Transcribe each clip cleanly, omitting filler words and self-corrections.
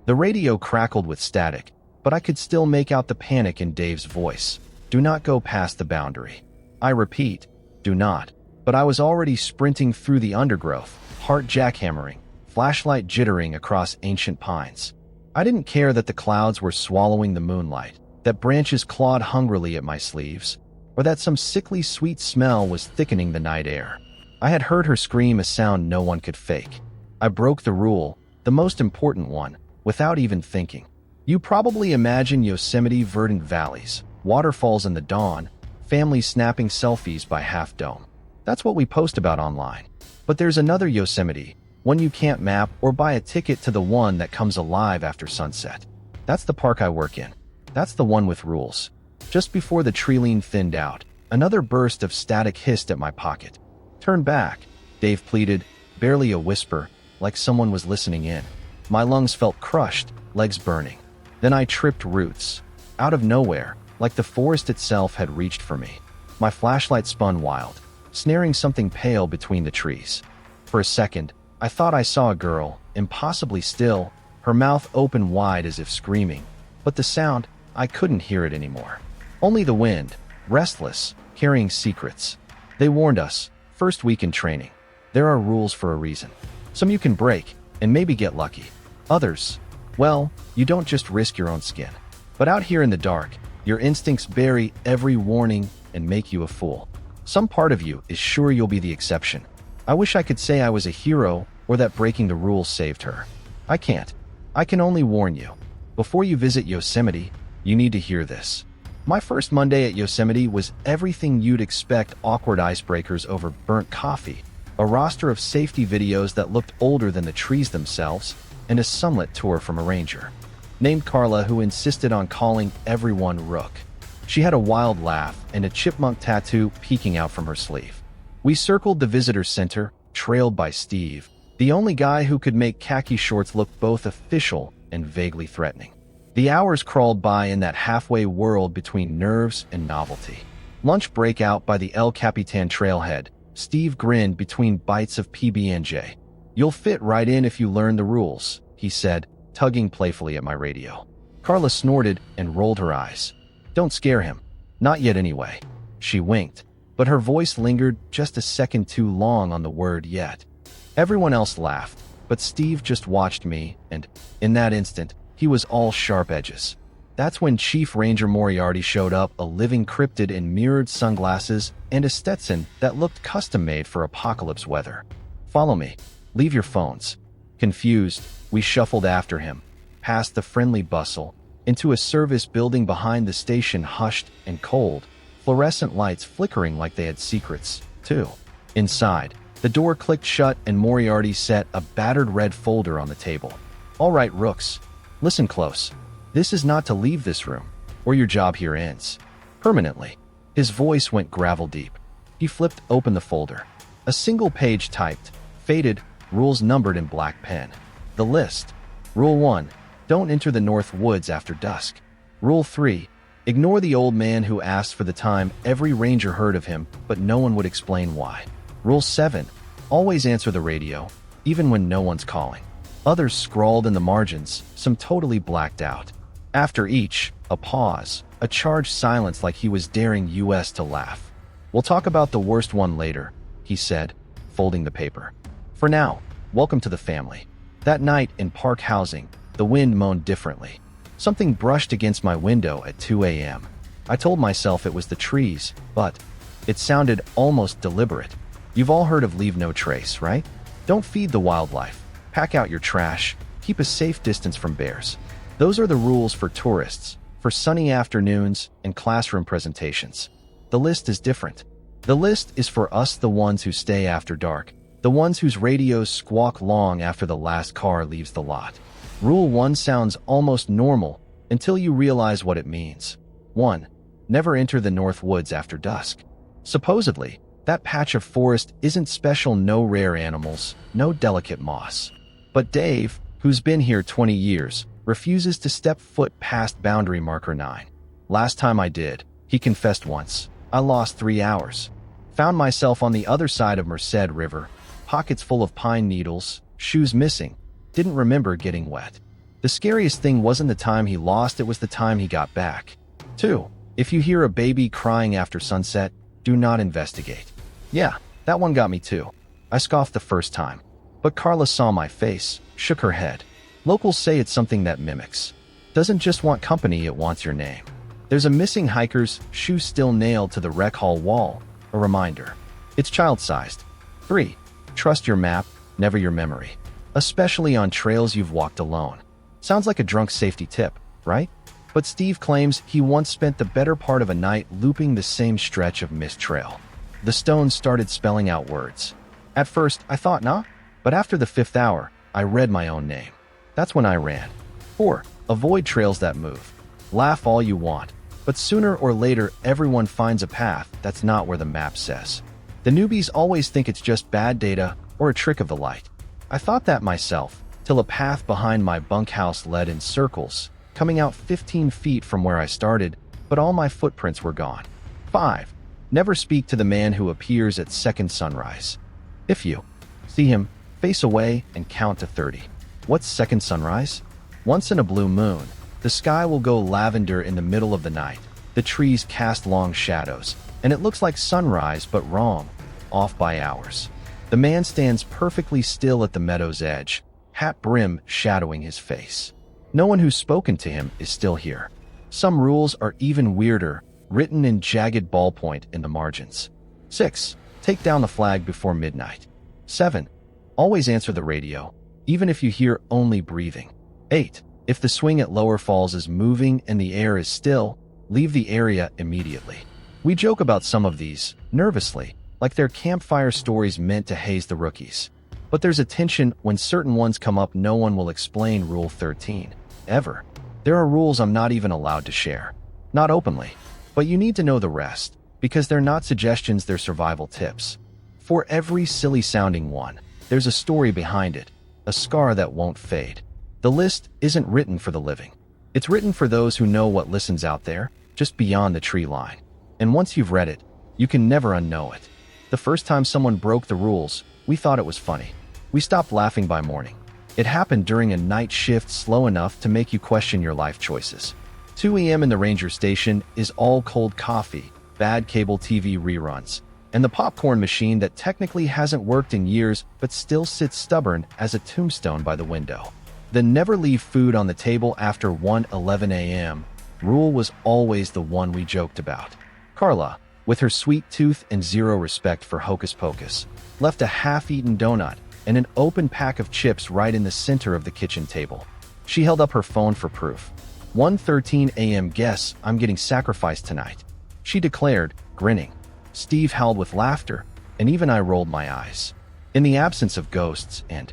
The radio crackled with static, but I could still make out the panic in Dave's voice. Do not go past the boundary. I repeat, do not. But I was already sprinting through the undergrowth, heart jackhammering, flashlight jittering across ancient pines. I didn't care that the clouds were swallowing the moonlight, that branches clawed hungrily at my sleeves, or that some sickly sweet smell was thickening the night air. I had heard her scream a sound no one could fake. I broke the rule, the most important one, without even thinking. You probably imagine Yosemite verdant valleys, waterfalls in the dawn, families snapping selfies by Half Dome. That's what we post about online. But there's another Yosemite, one you can't map or buy a ticket to, the one that comes alive after sunset. That's the park I work in. That's the one with rules. Just before the treeline thinned out, another burst of static hissed at my pocket. Turn back, Dave pleaded, barely a whisper, like someone was listening in. My lungs felt crushed, legs burning. Then I tripped roots. Out of nowhere, like the forest itself had reached for me. My flashlight spun wild, snaring something pale between the trees. For a second, I thought I saw a girl, impossibly still, her mouth open wide as if screaming. But the sound, I couldn't hear it anymore. Only the wind, restless, carrying secrets. They warned us, first week in training. There are rules for a reason. Some you can break, and maybe get lucky. Others, well, you don't just risk your own skin. But out here in the dark, your instincts bury every warning and make you a fool. Some part of you is sure you'll be the exception. I wish I could say I was a hero or that breaking the rules saved her. I can't. I can only warn you. Before you visit Yosemite, you need to hear this. My first Monday at Yosemite was everything you'd expect: awkward icebreakers over burnt coffee, a roster of safety videos that looked older than the trees themselves, and a sunlit tour from a ranger named Carla who insisted on calling everyone Rook. She had a wild laugh and a chipmunk tattoo peeking out from her sleeve. We circled the visitor center, trailed by Steve, the only guy who could make khaki shorts look both official and vaguely threatening. The hours crawled by in that halfway world between nerves and novelty. Lunch break out by the El Capitan trailhead. Steve grinned between bites of PB&J. You'll fit right in if you learn the rules, he said, tugging playfully at my radio. Carla snorted and rolled her eyes. Don't scare him. Not yet anyway. She winked, but her voice lingered just a second too long on the word yet. Everyone else laughed, but Steve just watched me, and, in that instant, he was all sharp edges. That's when Chief Ranger Moriarty showed up, a living cryptid in mirrored sunglasses and a Stetson that looked custom-made for apocalypse weather. Follow me. Leave your phones. Confused, we shuffled after him, past the friendly bustle, into a service building behind the station, hushed and cold, fluorescent lights flickering like they had secrets, too. Inside, the door clicked shut and Moriarty set a battered red folder on the table. All right, Rooks, listen close. This is not to leave this room, or your job here ends. Permanently. His voice went gravel deep. He flipped open the folder. A single page typed, faded, rules numbered in black pen. The list. Rule 1. Don't enter the North Woods after dusk. Rule 3. Ignore the old man who asked for the time. Every ranger heard of him, but no one would explain why. Rule 7. Always answer the radio, even when no one's calling. Others scrawled in the margins, some totally blacked out. After each, a pause, a charged silence like he was daring us to laugh. We'll talk about the worst one later, he said, folding the paper. For now, welcome to the family. That night in park housing, the wind moaned differently. Something brushed against my window at 2 a.m. I told myself it was the trees, but it sounded almost deliberate. You've all heard of leave no trace, right? Don't feed the wildlife. Pack out your trash. Keep a safe distance from bears. Those are the rules for tourists, for sunny afternoons and classroom presentations. The list is different. The list is for us, the ones who stay after dark, the ones whose radios squawk long after the last car leaves the lot. Rule 1 sounds almost normal until you realize what it means. 1. Never enter the North Woods after dusk. Supposedly, that patch of forest isn't special, no rare animals, no delicate moss. But Dave, who's been here 20 years, refuses to step foot past boundary marker 9. Last time I did, he confessed once, I lost 3 hours. Found myself on the other side of Merced River, pockets full of pine needles, shoes missing, didn't remember getting wet. The scariest thing wasn't the time he lost, it was the time he got back. 2. If you hear a baby crying after sunset, do not investigate. Yeah, that one got me too. I scoffed the first time. But Carla saw my face, shook her head. Locals say it's something that mimics. Doesn't just want company, it wants your name. There's a missing hiker's shoe still nailed to the rec hall wall, a reminder. It's child-sized. 3. Trust your map, never your memory. Especially on trails you've walked alone. Sounds like a drunk safety tip, right? But Steve claims he once spent the better part of a night looping the same stretch of missed trail. The stones started spelling out words. At first, I thought, nah, but after the 5th hour, I read my own name. That's when I ran. 4. Avoid trails that move. Laugh all you want, but sooner or later everyone finds a path that's not where the map says. The newbies always think it's just bad data or a trick of the light. I thought that myself, till a path behind my bunkhouse led in circles, coming out 15 feet from where I started, but all my footprints were gone. 5. Never speak to the man who appears at second sunrise. If you see him, face away and count to 30. What's second sunrise? Once in a blue moon, the sky will go lavender in the middle of the night. The trees cast long shadows, and it looks like sunrise but wrong, off by hours. The man stands perfectly still at the meadow's edge, hat brim shadowing his face. No one who's spoken to him is still here. Some rules are even weirder, written in jagged ballpoint in the margins. 6. Take down the flag before midnight. 7. Always answer the radio, even if you hear only breathing. 8. If the swing at Lower Falls is moving and the air is still, leave the area immediately. We joke about some of these, nervously, like they're campfire stories meant to haze the rookies. But there's a tension when certain ones come up. No one will explain Rule 13. Ever. There are rules I'm not even allowed to share. Not openly. But you need to know the rest, because they're not suggestions, they're survival tips. For every silly-sounding one, there's a story behind it, a scar that won't fade. The list isn't written for the living. It's written for those who know what listens out there, just beyond the tree line. And once you've read it, you can never unknow it. The first time someone broke the rules, we thought it was funny. We stopped laughing by morning. It happened during a night shift slow enough to make you question your life choices. 2 a.m. in the ranger station is all cold coffee, bad cable TV reruns, and the popcorn machine that technically hasn't worked in years but still sits stubborn as a tombstone by the window. The never leave food on the table after 1:11 a.m. rule was always the one we joked about. Carla, with her sweet tooth and zero respect for hocus pocus, left a half-eaten donut and an open pack of chips right in the center of the kitchen table. She held up her phone for proof. 1:13 a.m. Guess I'm getting sacrificed tonight, she declared, grinning. Steve howled with laughter, and even I rolled my eyes. In the absence of ghosts and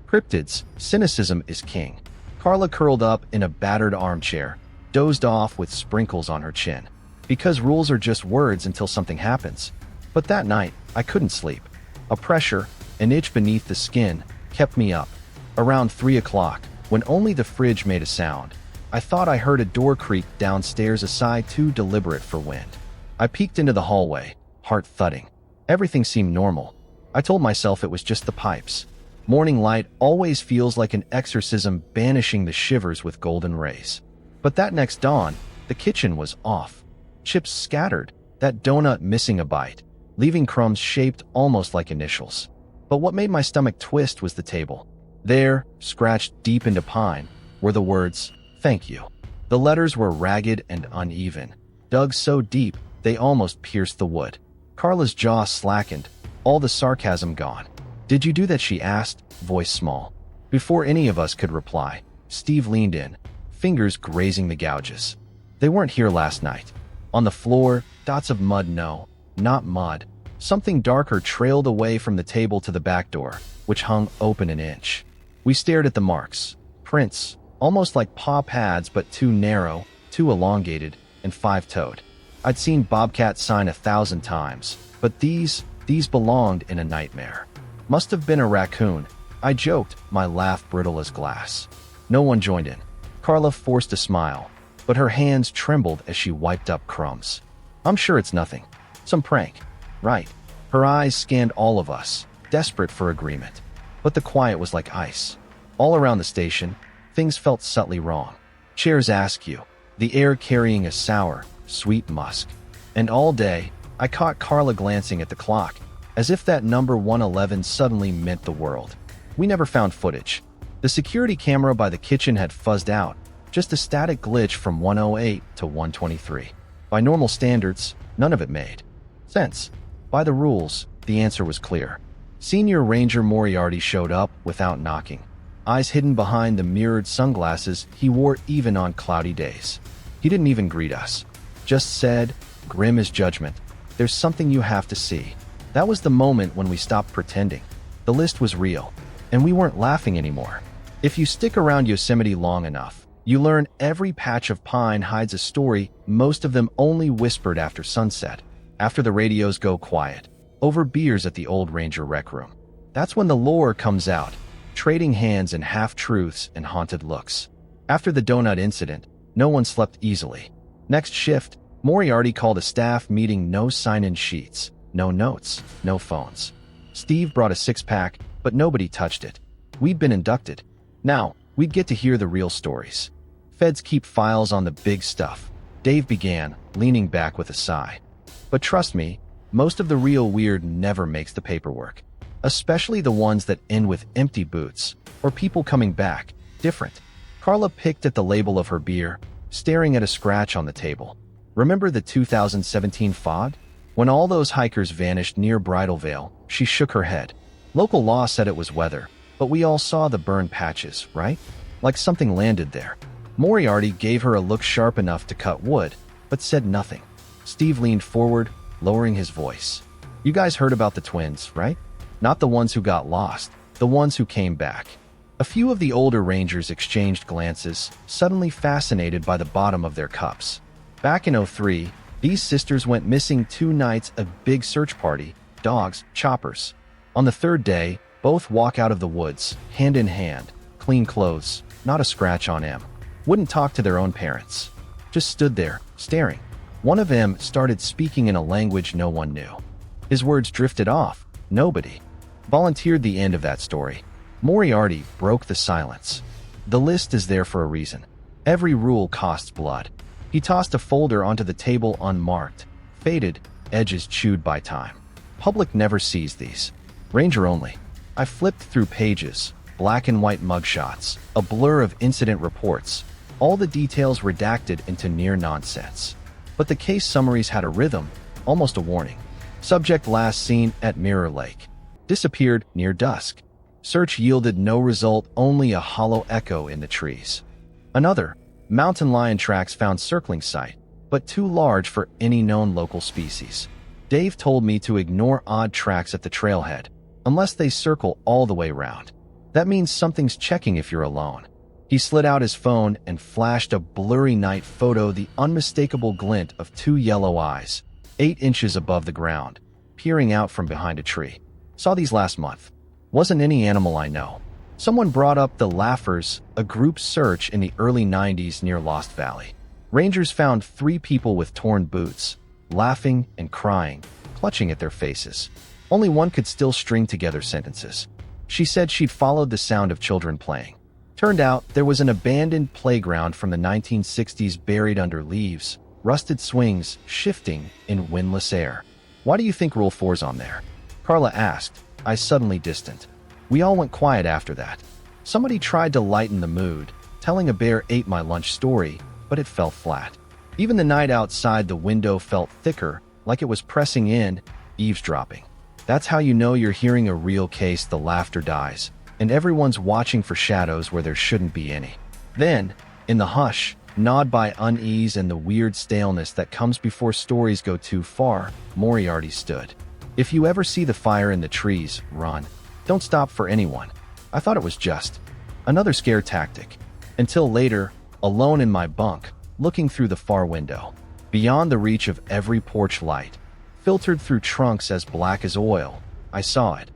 cryptids, cynicism is king. Carla curled up in a battered armchair, dozed off with sprinkles on her chin. Because rules are just words until something happens. But that night, I couldn't sleep. A pressure, an itch beneath the skin, kept me up. Around 3 o'clock, when only the fridge made a sound, I thought I heard a door creak downstairs, a sigh too deliberate for wind. I peeked into the hallway, heart thudding. Everything seemed normal. I told myself it was just the pipes. Morning light always feels like an exorcism, banishing the shivers with golden rays. But that next dawn, the kitchen was off. Chips scattered, that donut missing a bite, leaving crumbs shaped almost like initials. But what made my stomach twist was the table. There, scratched deep into pine, were the words, "Thank you." The letters were ragged and uneven, dug so deep they almost pierced the wood. Carla's jaw slackened, all the sarcasm gone. "Did you do that?" she asked, voice small. Before any of us could reply, Steve leaned in, fingers grazing the gouges. They weren't here last night. On the floor, dots of mud. No, not mud. Something darker trailed away from the table to the back door, which hung open an inch. We stared at the marks. Prints, almost like paw pads, but too narrow, too elongated, and five-toed. I'd seen bobcat sign 1,000 times, but these belonged in a nightmare. Must have been a raccoon, I joked, my laugh brittle as glass. No one joined in. Carla forced a smile, but her hands trembled as she wiped up crumbs. "I'm sure it's nothing. Some prank, right?" Her eyes scanned all of us, desperate for agreement. But the quiet was like ice. All around the station, things felt subtly wrong. Chairs askew, the air carrying a sour, sweet musk. And all day, I caught Carla glancing at the clock, as if that number 111 suddenly meant the world. We never found footage. The security camera by the kitchen had fuzzed out, just a static glitch from 108 to 123. By normal standards, none of it made sense. By the rules, the answer was clear. Senior Ranger Moriarty showed up without knocking, eyes hidden behind the mirrored sunglasses he wore even on cloudy days. He didn't even greet us, just said, grim as judgment, "There's something you have to see." That was the moment when we stopped pretending. The list was real, and we weren't laughing anymore. If you stick around Yosemite long enough, you learn every patch of pine hides a story, most of them only whispered after sunset, after the radios go quiet, over beers at the old Ranger rec room. That's when the lore comes out, trading hands in half-truths and haunted looks. After the donut incident, no one slept easily. Next shift, Moriarty called a staff meeting, no sign-in sheets, no notes, no phones. Steve brought a six-pack, but nobody touched it. We'd been inducted. Now, we'd get to hear the real stories. Feds keep files on the big stuff, Dave began, leaning back with a sigh. But trust me, most of the real weird never makes the paperwork. Especially the ones that end with empty boots, or people coming back, different. Carla picked at the label of her beer, staring at a scratch on the table. Remember the 2017 fog? When all those hikers vanished near Bridal Veil, she shook her head. Local law said it was weather, but we all saw the burn patches, right? Like something landed there. Moriarty gave her a look sharp enough to cut wood, but said nothing. Steve leaned forward, lowering his voice. "You guys heard about the twins, right? Not the ones who got lost, the ones who came back." A few of the older rangers exchanged glances, suddenly fascinated by the bottom of their cups. Back in '03, these sisters went missing 2 nights, a big search party, dogs, choppers. On the 3rd day, both walk out of the woods, hand in hand, clean clothes, not a scratch on them. Wouldn't talk to their own parents. Just stood there, staring. One of them started speaking in a language no one knew. His words drifted off. Nobody volunteered the end of that story. Moriarty broke the silence. The list is there for a reason. Every rule costs blood. He tossed a folder onto the table unmarked, faded, edges chewed by time. Public never sees these. Ranger only. I flipped through pages, black and white mugshots, a blur of incident reports, all the details redacted into near nonsense. But the case summaries had a rhythm, almost a warning. Subject last seen at Mirror Lake. Disappeared near dusk. Search yielded no result, only a hollow echo in the trees. Another, mountain lion tracks found circling site, but too large for any known local species. Dave told me to ignore odd tracks at the trailhead, unless they circle all the way round. That means something's checking if you're alone. He slid out his phone and flashed a blurry night photo, the unmistakable glint of 2 yellow eyes, 8 inches above the ground, peering out from behind a tree. Saw these last month. Wasn't any animal I know. Someone brought up the Laughers, a group search in the early 90s near Lost Valley. Rangers found 3 people with torn boots, laughing and crying, clutching at their faces. Only one could still string together sentences. She said she'd followed the sound of children playing. Turned out there was an abandoned playground from the 1960s buried under leaves, rusted swings shifting in windless air. "Why do you think Rule 4's on there?" Carla asked, eyes suddenly distant. We all went quiet after that. Somebody tried to lighten the mood, telling a bear ate my lunch story, but it fell flat. Even the night outside the window felt thicker, like it was pressing in, eavesdropping. That's how you know you're hearing a real case. The laughter dies, and everyone's watching for shadows where there shouldn't be any. Then, in the hush, gnawed by unease and the weird staleness that comes before stories go too far, Moriarty stood. "If you ever see the fire in the trees, run. Don't stop for anyone." I thought it was just another scare tactic. Until later, alone in my bunk, looking through the far window. Beyond the reach of every porch light, filtered through trunks as black as oil, I saw it.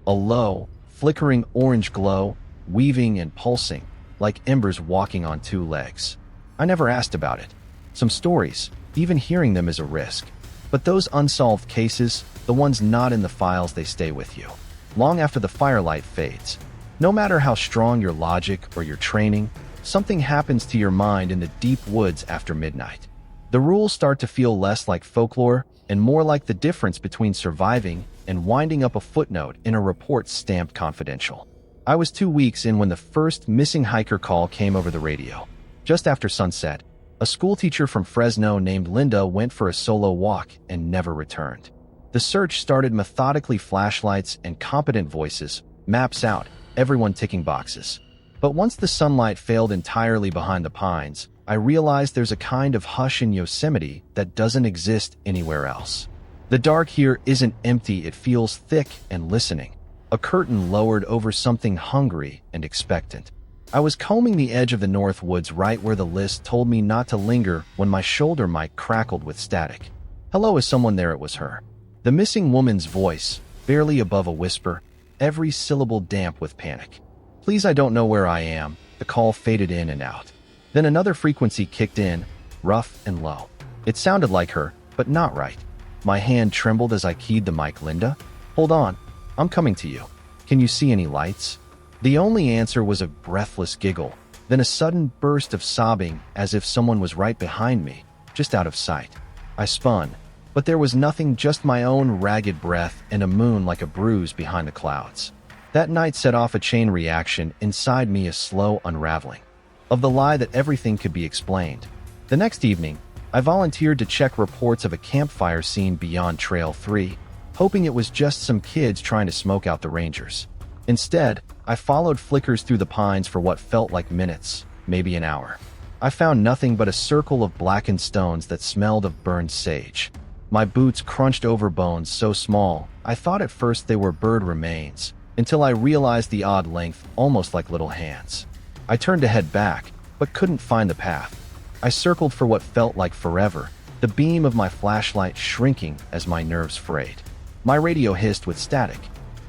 A low, flickering orange glow, weaving and pulsing, like embers walking on 2 legs. I never asked about it. Some stories, even hearing them is a risk. But those unsolved cases, the ones not in the files, they stay with you. Long after the firelight fades. No matter how strong your logic or your training, Something happens to your mind in the deep woods after midnight. The rules start to feel less like folklore and more like the difference between surviving and winding up a footnote in a report stamped confidential. I was 2 weeks in when the first missing hiker call came over the radio. Just after sunset, a schoolteacher from Fresno named Linda went for a solo walk and never returned. The search started methodically, flashlights and competent voices, maps out, everyone ticking boxes. But once the sunlight failed entirely behind the pines, I realized there's a kind of hush in Yosemite that doesn't exist anywhere else. The dark here isn't empty, it feels thick and listening. A curtain lowered over something hungry and expectant. I was combing the edge of the north woods right where the list told me not to linger when my shoulder mic crackled with static. Hello, is someone there? It was her. The missing woman's voice, barely above a whisper, every syllable damp with panic. Please, I don't know where I am. The call faded in and out. Then another frequency kicked in, rough and low. It sounded like her, but not right. My hand trembled as I keyed the mic. Linda? Hold on. I'm coming to you. Can you see any lights? The only answer was a breathless giggle, then a sudden burst of sobbing as if someone was right behind me, just out of sight. I spun, but there was nothing, just my own ragged breath and a moon like a bruise behind the clouds. That night set off a chain reaction inside me, a slow unraveling of the lie that everything could be explained. The next evening, I volunteered to check reports of a campfire scene beyond Trail 3, hoping it was just some kids trying to smoke out the rangers. Instead, I followed flickers through the pines for what felt like minutes, maybe an hour. I found nothing but a circle of blackened stones that smelled of burned sage. My boots crunched over bones so small, I thought at first they were bird remains, until I realized the odd length, almost like little hands. I turned to head back, but couldn't find the path. I circled for what felt like forever, the beam of my flashlight shrinking as my nerves frayed. My radio hissed with static.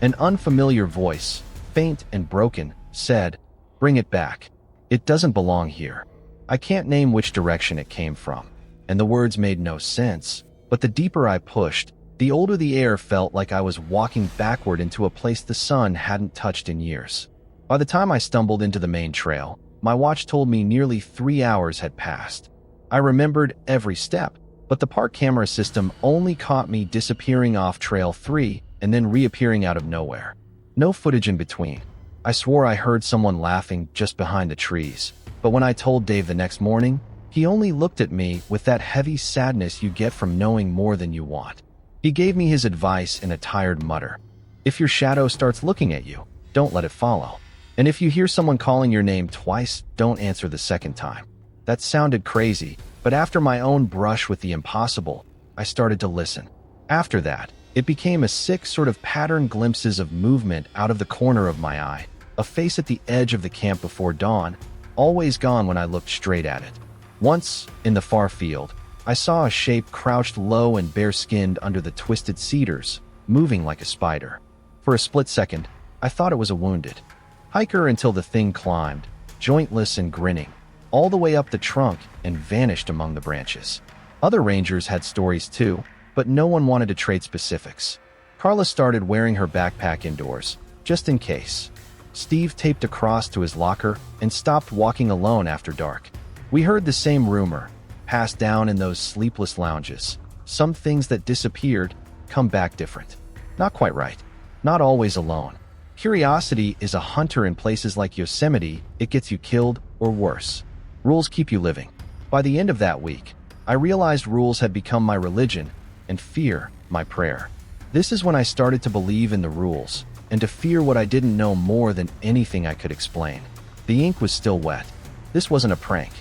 An unfamiliar voice, faint and broken, said, "Bring it back. It doesn't belong here." I can't name which direction it came from, and the words made no sense, but the deeper I pushed, the older the air felt, like I was walking backward into a place the sun hadn't touched in years. By the time I stumbled into the main trail, my watch told me nearly 3 hours had passed. I remembered every step, but the park camera system only caught me disappearing off Trail 3 and then reappearing out of nowhere. No footage in between. I swore I heard someone laughing just behind the trees, but when I told Dave the next morning, he only looked at me with that heavy sadness you get from knowing more than you want. He gave me his advice in a tired mutter. If your shadow starts looking at you, don't let it follow. And if you hear someone calling your name twice, don't answer the second time. That sounded crazy, but after my own brush with the impossible, I started to listen. After that, it became a sick sort of pattern, glimpses of movement out of the corner of my eye, a face at the edge of the camp before dawn, always gone when I looked straight at it. Once, in the far field, I saw a shape crouched low and bare-skinned under the twisted cedars, moving like a spider. For a split second, I thought it was a wounded hiker until the thing climbed, jointless and grinning, all the way up the trunk and vanished among the branches. Other rangers had stories too, but no one wanted to trade specifics. Carla started wearing her backpack indoors, just in case. Steve taped a cross to his locker and stopped walking alone after dark. We heard the same rumor, passed down in those sleepless lounges. Some things that disappeared come back different. Not quite right. Not always alone. Curiosity is a hunter in places like Yosemite. It gets you killed or worse. Rules keep you living. By the end of that week, I realized rules had become my religion and fear my prayer. This is when I started to believe in the rules and to fear what I didn't know more than anything I could explain. The ink was still wet. This wasn't a prank.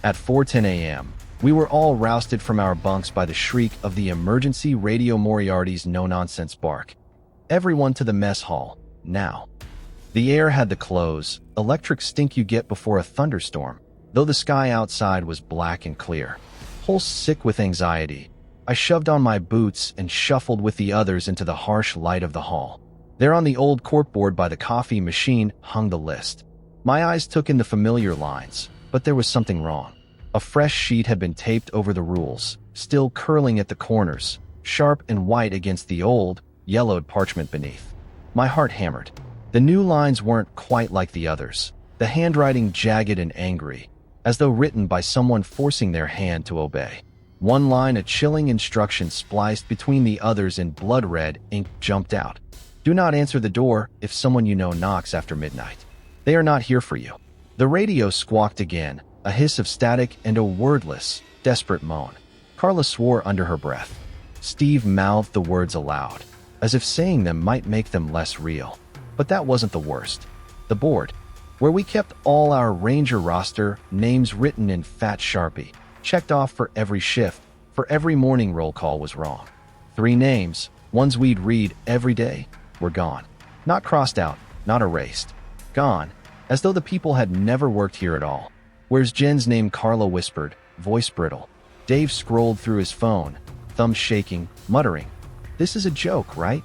At 4:10 a.m., we were all rousted from our bunks by the shriek of the emergency radio Moriarty's no-nonsense bark. Everyone to the mess hall, now. The air had the close, electric stink you get before a thunderstorm, though the sky outside was black and clear. Pulse sick with anxiety, I shoved on my boots and shuffled with the others into the harsh light of the hall. There on the old corkboard by the coffee machine hung the list. My eyes took in the familiar lines, but there was something wrong. A fresh sheet had been taped over the rules, still curling at the corners, sharp and white against the old, yellowed parchment beneath. My heart hammered. The new lines weren't quite like the others. the handwriting jagged and angry, as though written by someone forcing their hand to obey. One line, a chilling instruction spliced between the others in blood-red ink, jumped out. Do not answer the door if someone you know knocks after midnight. They are not here for you. The radio squawked again, a hiss of static and a wordless, desperate moan. Carla swore under her breath. Steve mouthed the words aloud, as if saying them might make them less real. But that wasn't the worst. The board, where we kept all our Ranger roster, names written in fat Sharpie, checked off for every shift, for every morning roll call, was wrong. 3 names, ones we'd read every day, were gone. Not crossed out, not erased. Gone, as though the people had never worked here at all. Where's Jen's name? Carla whispered, voice brittle. Dave scrolled through his phone, thumbs shaking, muttering, "This is a joke, right?"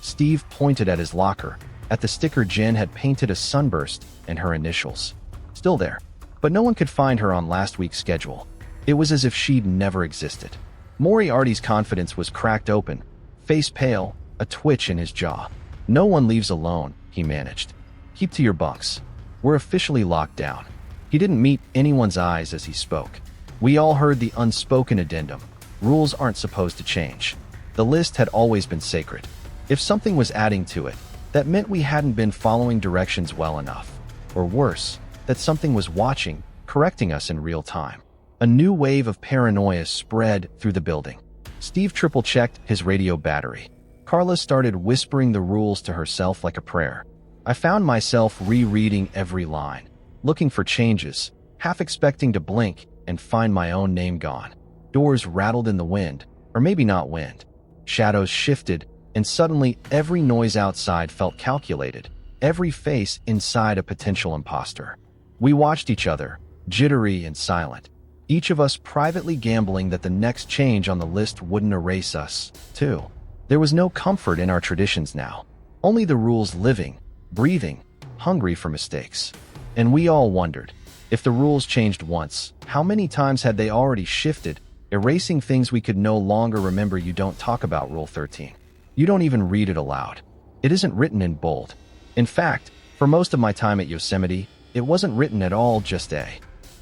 Steve pointed at his locker, at the sticker Jen had painted, a sunburst and her initials. Still there, but no one could find her on last week's schedule. It was as if she'd never existed. Moriarty's confidence was cracked open, face pale, a twitch in his jaw. "No one leaves alone," he managed. "Keep to your bunks. We're officially locked down." He didn't meet anyone's eyes as he spoke. We all heard the unspoken addendum. Rules aren't supposed to change. The list had always been sacred. If something was adding to it, that meant we hadn't been following directions well enough. Or worse, that something was watching, correcting us in real time. A new wave of paranoia spread through the building. Steve triple-checked his radio battery. Carla started whispering the rules to herself like a prayer. I found myself rereading every line, looking for changes, half expecting to blink and find my own name gone. Doors rattled in the wind, or maybe not wind. Shadows shifted, and suddenly every noise outside felt calculated, every face inside a potential imposter. We watched each other, jittery and silent, each of us privately gambling that the next change on the list wouldn't erase us, too. There was no comfort in our traditions now, only the rules living, breathing, hungry for mistakes. And we all wondered, if the rules changed once, how many times had they already shifted, erasing things we could no longer remember? You don't talk about Rule 13. You don't even read it aloud. It isn't written in bold. In fact, for most of my time at Yosemite, it wasn't written at all, just a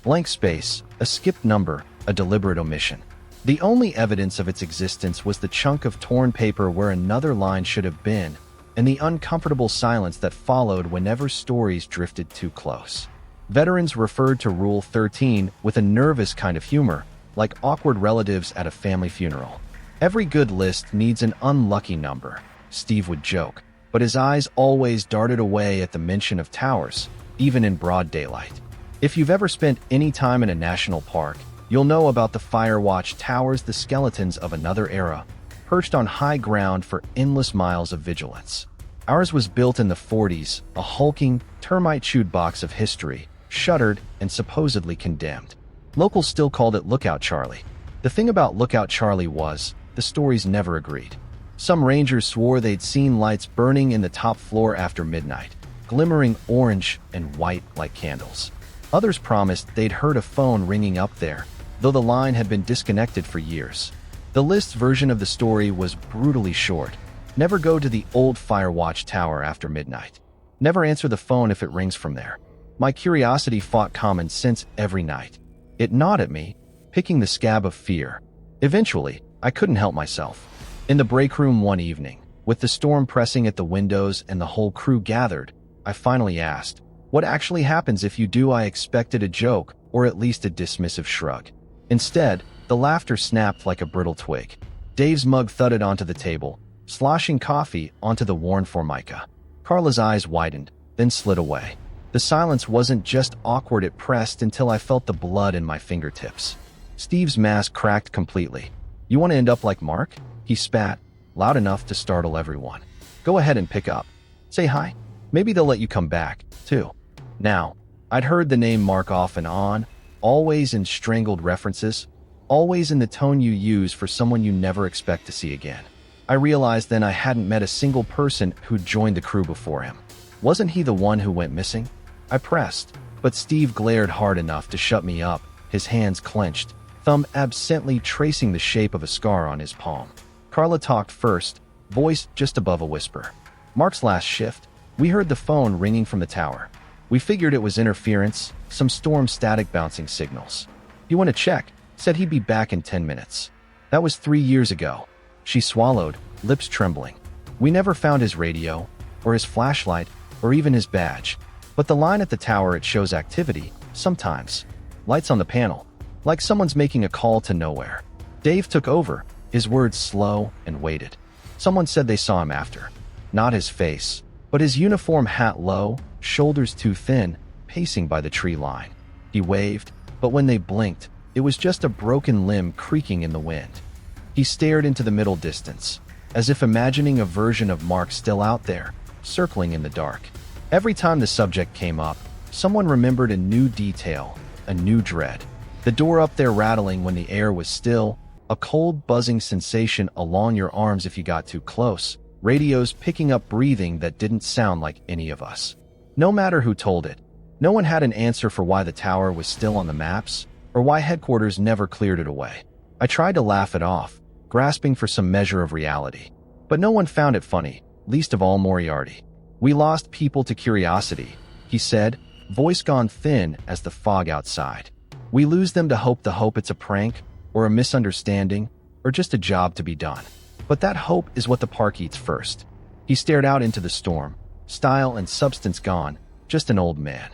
blank space, a skipped number, a deliberate omission. The only evidence of its existence was the chunk of torn paper where another line should have been, and the uncomfortable silence that followed whenever stories drifted too close. Veterans referred to Rule 13 with a nervous kind of humor, like awkward relatives at a family funeral. Every good list needs an unlucky number, Steve would joke, but his eyes always darted away at the mention of towers, even in broad daylight. If you've ever spent any time in a national park, you'll know about the Fire Watch towers, the skeletons of another era, perched on high ground for endless miles of vigilance. Ours was built in the 40s, a hulking, termite-chewed box of history, shuttered and supposedly condemned. Locals still called it Lookout Charlie. The thing about Lookout Charlie was, the stories never agreed. Some rangers swore they'd seen lights burning in the top floor after midnight, glimmering orange and white like candles. Others promised they'd heard a phone ringing up there, though the line had been disconnected for years. The list's version of the story was brutally short. Never go to the old Fire Watch tower after midnight. Never answer the phone if it rings from there. My curiosity fought common sense every night. It gnawed at me, picking the scab of fear. Eventually, I couldn't help myself. In the break room one evening, with the storm pressing at the windows and the whole crew gathered, I finally asked, "What actually happens if you do?" I expected a joke, or at least a dismissive shrug. Instead, the laughter snapped like a brittle twig. Dave's mug thudded onto the table, sloshing coffee onto the worn formica. Carla's eyes widened, then slid away. The silence wasn't just awkward, it pressed until I felt the blood in my fingertips. Steve's mask cracked completely. "You want to end up like Mark?" He spat, loud enough to startle everyone. "Go ahead and pick up. Say hi. Maybe they'll let you come back, too." Now, I'd heard the name Mark off and on, always in strangled references, always in the tone you use for someone you never expect to see again. I realized then I hadn't met a single person who'd joined the crew before him. Wasn't he the one who went missing? I pressed, but Steve glared hard enough to shut me up, his hands clenched, thumb absently tracing the shape of a scar on his palm. Carla talked first, voice just above a whisper. "Mark's last shift. We heard the phone ringing from the tower. We figured it was interference, some storm static bouncing signals. "You want to check?" Said he'd be back in 10 minutes. That was 3 years ago. She swallowed, lips trembling. We never found his radio, or his flashlight, or even his badge. But the line at the tower, it shows activity, sometimes. Lights on the panel, like someone's making a call to nowhere. Dave took over, his words slow, and waited. Someone said they saw him after. Not his face, but his uniform hat low, shoulders too thin, pacing by the tree line. He waved, but when they blinked, it was just a broken limb creaking in the wind. He stared into the middle distance, as if imagining a version of Mark still out there, circling in the dark. Every time the subject came up, someone remembered a new detail, a new dread. The door up there rattling when the air was still, a cold buzzing sensation along your arms if you got too close, radios picking up breathing that didn't sound like any of us. No matter who told it, no one had an answer for why the tower was still on the maps, or why headquarters never cleared it away. I tried to laugh it off, grasping for some measure of reality. But no one found it funny, least of all Moriarty. "We lost people to curiosity," he said, voice gone thin as the fog outside. "We lose them to hope it's a prank, or a misunderstanding, or just a job to be done. But that hope is what the park eats first." He stared out into the storm, style and substance gone, just an old man.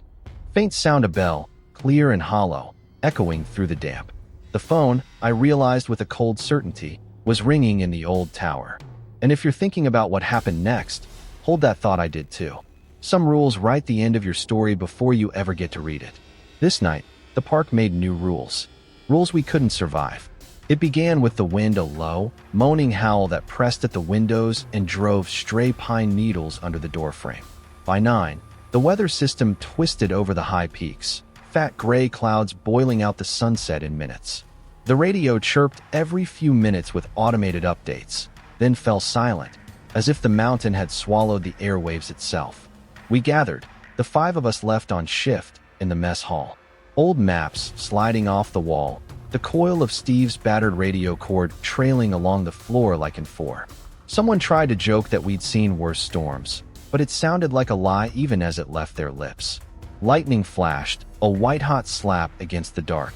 Faint sound a bell, clear and hollow, echoing through the damp. The phone, I realized with a cold certainty, was ringing in the old tower. And if you're thinking about what happened next, hold that thought, I did too. Some rules write the end of your story before you ever get to read it. This night, the park made new rules. Rules we couldn't survive. It began with the wind, a low, moaning howl that pressed at the windows and drove stray pine needles under the doorframe. By 9, the weather system twisted over the high peaks, fat gray clouds boiling out the sunset in minutes. The radio chirped every few minutes with automated updates, then fell silent, as if the mountain had swallowed the airwaves itself. We gathered, the 5 of us left on shift, in the mess hall. Old maps sliding off the wall, the coil of Steve's battered radio cord trailing along the floor like in 4. Someone tried to joke that we'd seen worse storms, but it sounded like a lie even as it left their lips. Lightning flashed, a white-hot slap against the dark.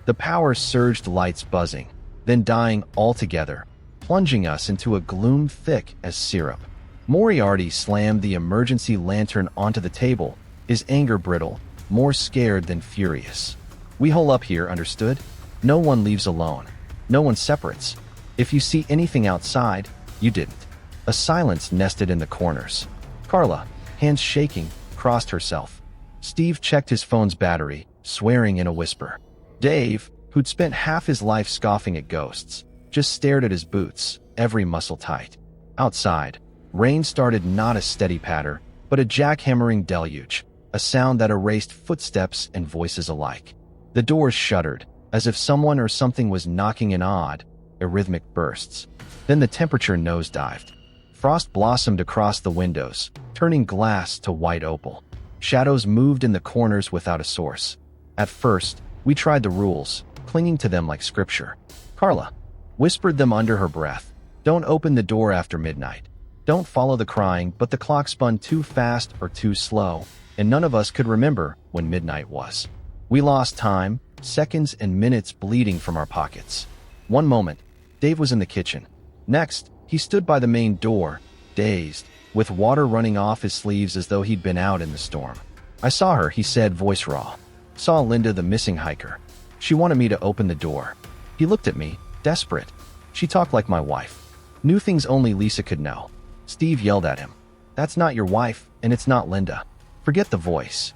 The power surged, lights buzzing, then dying altogether, plunging us into a gloom thick as syrup. Moriarty slammed the emergency lantern onto the table, his anger brittle, more scared than furious. "We hole up here, understood? No one leaves alone. No one separates. If you see anything outside, you didn't." A silence nested in the corners. Carla, hands shaking, crossed herself. Steve checked his phone's battery, swearing in a whisper. Dave, who'd spent half his life scoffing at ghosts, just stared at his boots, every muscle tight. Outside, rain started, not a steady patter, but a jackhammering deluge, a sound that erased footsteps and voices alike. The doors shuddered, as if someone or something was knocking in odd, arrhythmic bursts. Then the temperature nosedived. Frost blossomed across the windows, turning glass to white opal. Shadows moved in the corners without a source. At first, we tried the rules, clinging to them like scripture. Carla whispered them under her breath. "Don't open the door after midnight. Don't follow the crying," but the clock spun too fast or too slow, and none of us could remember when midnight was. We lost time, seconds and minutes bleeding from our pockets. One moment, Dave was in the kitchen. Next, he stood by the main door, dazed, with water running off his sleeves as though he'd been out in the storm. "I saw her," he said, voice raw. "Saw Linda, the missing hiker. She wanted me to open the door." He looked at me, desperate. She talked like my wife. Knew things only Lisa could know. Steve yelled at him. "That's not your wife, and it's not Linda. Forget the voice."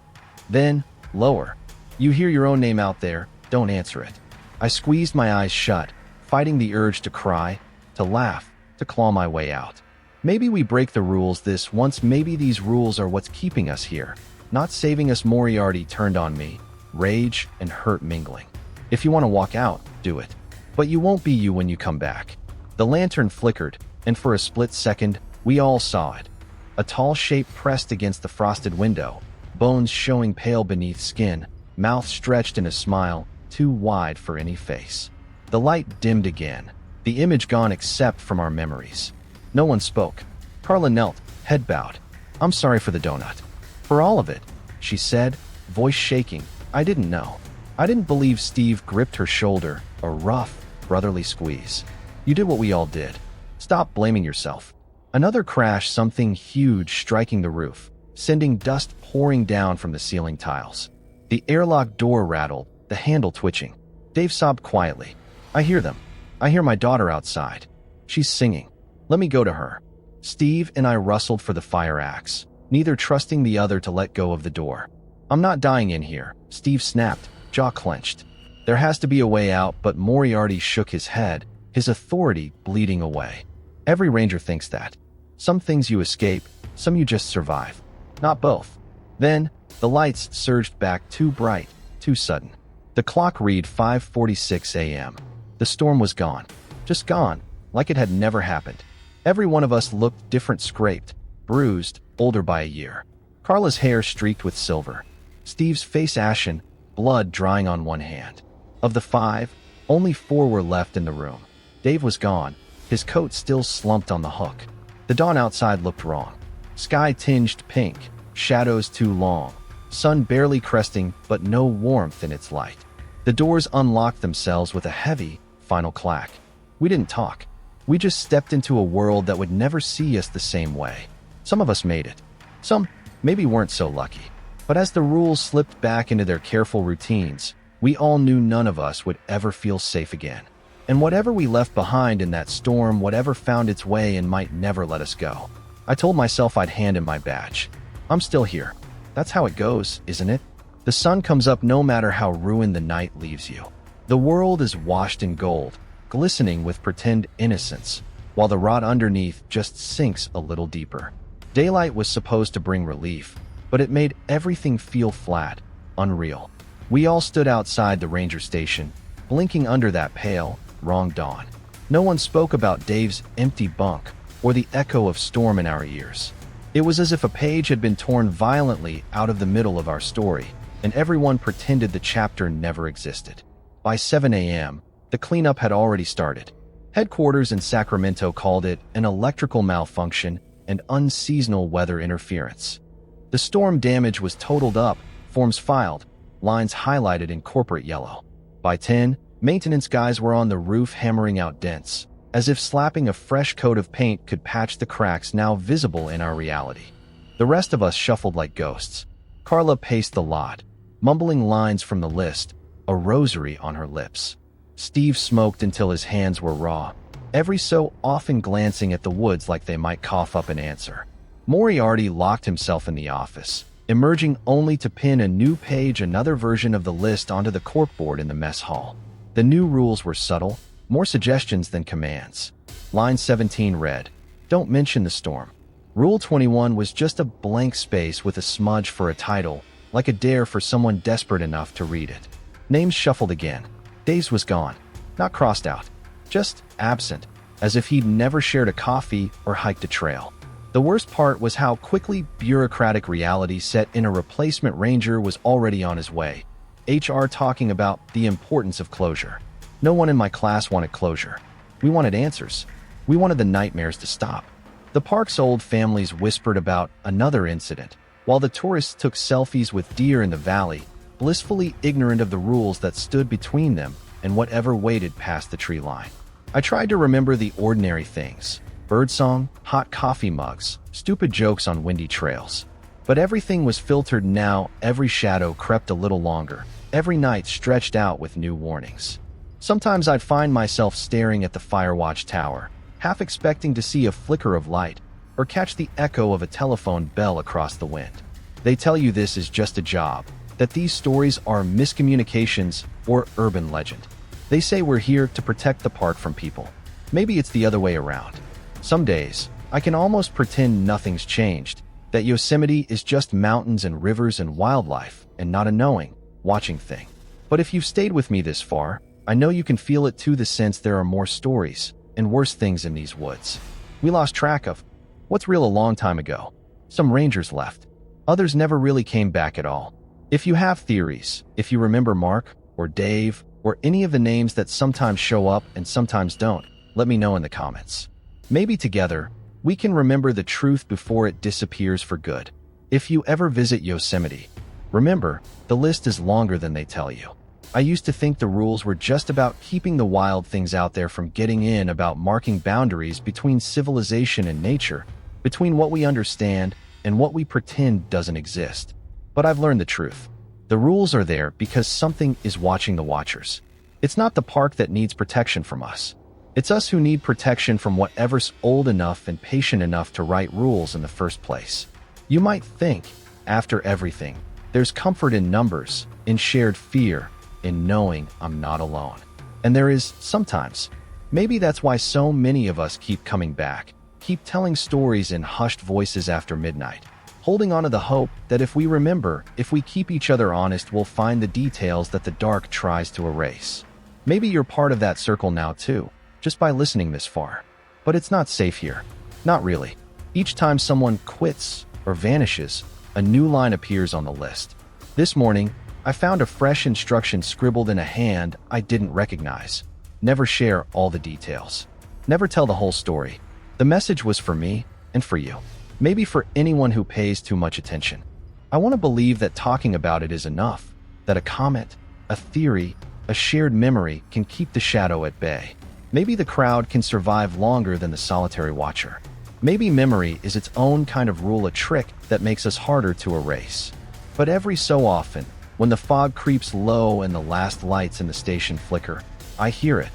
Then, lower. "You hear your own name out there, don't answer it." I squeezed my eyes shut, fighting the urge to cry, to laugh, to claw my way out. Maybe we break the rules this once, maybe these rules are what's keeping us here, not saving us. Moriarty turned on me, rage and hurt mingling. "If you want to walk out, do it. But you won't be you when you come back." The lantern flickered, and for a split second, we all saw it. A tall shape pressed against the frosted window, bones showing pale beneath skin, mouth stretched in a smile, too wide for any face. The light dimmed again, the image gone except from our memories. No one spoke. Carla knelt, head bowed. "I'm sorry for the donut. For all of it. she said, voice shaking. I didn't know. I didn't believe. Steve gripped her shoulder, a rough, brotherly squeeze. You did what we all did. Stop blaming yourself. Another crash, something huge striking the roof, sending dust pouring down from the ceiling tiles. The airlock door rattled, the handle twitching. Dave sobbed quietly. I hear them. I hear my daughter outside. She's singing. Let me go to her. Steve and I rustled for the fire axe, neither trusting the other to let go of the door. I'm not dying in here, Steve snapped, jaw clenched. There has to be a way out, but Moriarty shook his head, his authority bleeding away. Every ranger thinks that. Some things you escape, some you just survive. Not both. Then, the lights surged back, too bright, too sudden. The clock read 5:46 a.m. The storm was gone. Just gone, like it had never happened. Every one of us looked different, scraped, bruised, older by a year. Carla's hair streaked with silver. Steve's face ashen, blood drying on one hand. Of the 5, only 4 were left in the room. Dave was gone, his coat still slumped on the hook. The dawn outside looked wrong. Sky tinged pink, shadows too long, sun barely cresting but no warmth in its light. The doors unlocked themselves with a heavy, final clack. We didn't talk. We just stepped into a world that would never see us the same way. Some of us made it. Some maybe weren't so lucky. But as the rules slipped back into their careful routines, we all knew none of us would ever feel safe again. And whatever we left behind in that storm, whatever found its way and might never let us go. I told myself I'd hand in my badge. I'm still here. That's how it goes, isn't it? The sun comes up no matter how ruined the night leaves you. The world is washed in gold, glistening with pretend innocence, while the rot underneath just sinks a little deeper. Daylight was supposed to bring relief, but it made everything feel flat, unreal. We all stood outside the ranger station, blinking under that pale, wrong dawn. No one spoke about Dave's empty bunk or the echo of storm in our ears. It was as if a page had been torn violently out of the middle of our story, and everyone pretended the chapter never existed. By 7 a.m., the cleanup had already started. Headquarters in Sacramento called it an electrical malfunction and unseasonal weather interference. The storm damage was totaled up, forms filed, lines highlighted in corporate yellow. By 10, maintenance guys were on the roof hammering out dents, as if slapping a fresh coat of paint could patch the cracks now visible in our reality. The rest of us shuffled like ghosts. Carla paced the lot, mumbling lines from the list, a rosary on her lips. Steve smoked until his hands were raw, every so often glancing at the woods like they might cough up an answer. Moriarty locked himself in the office, emerging only to pin a new page, another version of the list onto the corkboard in the mess hall. The new rules were subtle, more suggestions than commands. Line 17 read, "Don't mention the storm." Rule 21 was just a blank space with a smudge for a title, like a dare for someone desperate enough to read it. Names shuffled again. Dave's was gone, not crossed out, just absent, as if he'd never shared a coffee or hiked a trail. The worst part was how quickly bureaucratic reality set in. A replacement ranger was already on his way. HR talking about the importance of closure. No one in my class wanted closure. We wanted answers. We wanted the nightmares to stop. The park's old families whispered about another incident, while the tourists took selfies with deer in the valley, blissfully ignorant of the rules that stood between them and whatever waited past the tree line. I tried to remember the ordinary things: birdsong, hot coffee mugs, stupid jokes on windy trails. But everything was filtered now. Every shadow crept a little longer. Every night stretched out with new warnings. Sometimes I'd find myself staring at the Firewatch Tower, half expecting to see a flicker of light or catch the echo of a telephone bell across the wind. They tell you this is just a job, that these stories are miscommunications or urban legend. They say we're here to protect the park from people. Maybe it's the other way around. Some days, I can almost pretend nothing's changed, that Yosemite is just mountains and rivers and wildlife, and not a knowing, watching thing. But if you've stayed with me this far, I know you can feel it too, the sense there are more stories and worse things in these woods. We lost track of what's real a long time ago. Some rangers left. Others never really came back at all. If you have theories, if you remember Mark or Dave or any of the names that sometimes show up and sometimes don't, let me know in the comments. Maybe together, we can remember the truth before it disappears for good. If you ever visit Yosemite, Remember, the list is longer than they tell you. I used to think the rules were just about keeping the wild things out there from getting in, about marking boundaries between civilization and nature, between what we understand and what we pretend doesn't exist. But I've learned the truth. The rules are there because something is watching the watchers. It's not the park that needs protection from us. It's us who need protection from whatever's old enough and patient enough to write rules in the first place. You might think, after everything, there's comfort in numbers, in shared fear, in knowing I'm not alone. And there is sometimes. Maybe that's why so many of us keep coming back, keep telling stories in hushed voices after midnight, holding on to the hope that if we remember, if we keep each other honest, we'll find the details that the dark tries to erase. Maybe you're part of that circle now too, just by listening this far. But it's not safe here. Not really. Each time someone quits or vanishes, a new line appears on the list. This morning, I found a fresh instruction scribbled in a hand I didn't recognize. Never share all the details. Never tell the whole story. The message was for me and for you. Maybe for anyone who pays too much attention. I want to believe that talking about it is enough, that a comment, a theory, a shared memory can keep the shadow at bay. Maybe the crowd can survive longer than the solitary watcher. Maybe memory is its own kind of rule, a trick that makes us harder to erase. But every so often, when the fog creeps low and the last lights in the station flicker, I hear it.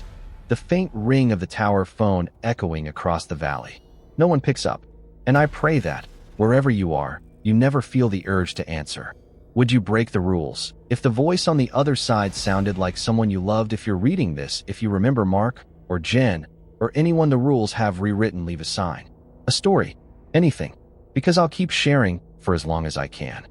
The faint ring of the tower phone echoing across the valley. No one picks up. And I pray that, wherever you are, you never feel the urge to answer. Would you break the rules? If the voice on the other side sounded like someone you loved, if you're reading this, if you remember Mark or Jen or anyone the rules have rewritten, leave a sign. A story. Anything. Because I'll keep sharing for as long as I can.